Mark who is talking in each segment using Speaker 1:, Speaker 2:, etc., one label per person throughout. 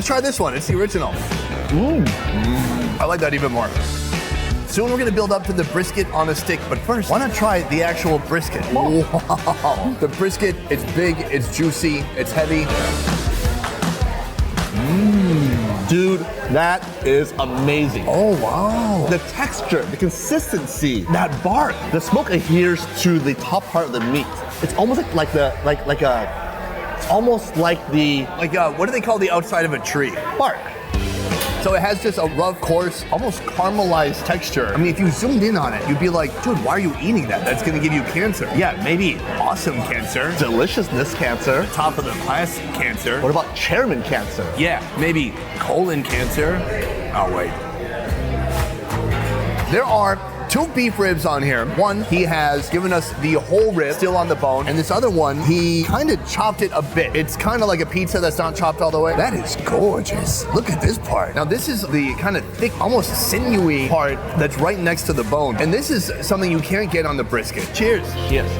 Speaker 1: Let's try this one. It's the original. I like that even more. Soon we're gonna build up to the brisket on a stick, but first, why not try the actual brisket? Wow. The brisket, it's big, it's juicy, it's heavy.
Speaker 2: Dude, that is amazing.
Speaker 1: Oh, wow.
Speaker 2: The texture, the consistency, that bark, the smoke adheres to the top part of the meat. It's almost it's almost like the
Speaker 1: what do they call the outside of a tree?
Speaker 2: bark.
Speaker 1: So it has just a rough, coarse, almost caramelized texture. I mean, if you zoomed in on it, you'd be like, dude, why are you eating that? That's gonna give you cancer. Yeah, maybe awesome cancer.
Speaker 2: Deliciousness cancer.
Speaker 1: Top of the class cancer.
Speaker 2: What about chairman cancer?
Speaker 1: Yeah, maybe colon cancer. Oh, wait. There are 2 beef ribs on here. One, he has given us the whole rib still on the bone, and this other one, he kind of chopped it a bit. It's kind of like a pizza that's not chopped all the way. That is gorgeous. Look at this part. Now this is the kind of thick, almost sinewy part that's right next to the bone, and this is something you can't get on the brisket. Cheers.
Speaker 2: Yes.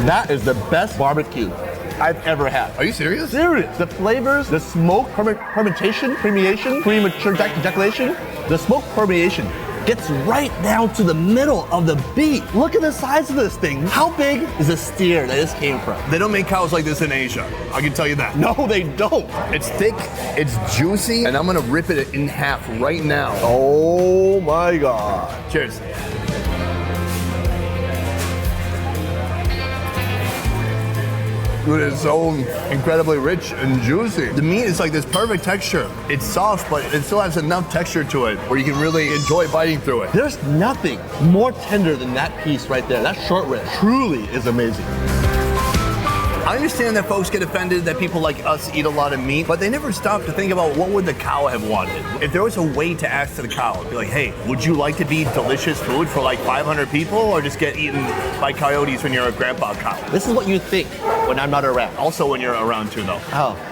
Speaker 2: That is the best barbecue I've ever had.
Speaker 1: Are you serious?
Speaker 2: Serious. The flavors, the smoke permeation, premature ejaculation, the smoke permeation gets right down to the middle of the beef. Look at the size of this thing. How big is the steer that this came from?
Speaker 1: They don't make cows like this in Asia. I can tell you that.
Speaker 2: No, they don't.
Speaker 1: It's thick, it's juicy, and I'm gonna rip it in half right now.
Speaker 2: Oh my God.
Speaker 1: Cheers. It is so incredibly rich and juicy. The meat is like this perfect texture. It's soft, but it still has enough texture to it where you can really enjoy biting through it.
Speaker 2: There's nothing more tender than that piece right there. That short rib truly is amazing.
Speaker 1: I understand that folks get offended that people like us eat a lot of meat, but they never stop to think about what would the cow have wanted. If there was a way to ask to the cow, be like, hey, would you like to be delicious food for like 500 people or just get eaten by coyotes when you're a grandpa cow?
Speaker 2: This is what you think when I'm not around.
Speaker 1: Also when you're around too though.
Speaker 2: Oh.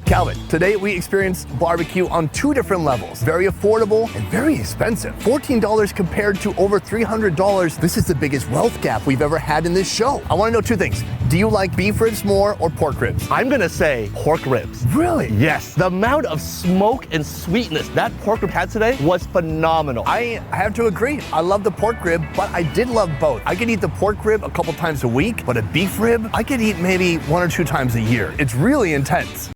Speaker 1: Calvin, today we experienced barbecue on 2 different levels. Very affordable and very expensive. $14 compared to over $300. This is the biggest wealth gap we've ever had in this show. I wanna know 2 things. Do you like beef ribs more or pork ribs?
Speaker 2: I'm gonna say pork ribs.
Speaker 1: Really?
Speaker 2: Yes. The amount of smoke and sweetness that pork rib had today was phenomenal.
Speaker 1: I have to agree. I love the pork rib, but I did love both. I could eat the pork rib a couple times a week, but a beef rib, I could eat maybe 1 or 2 times a year. It's really intense.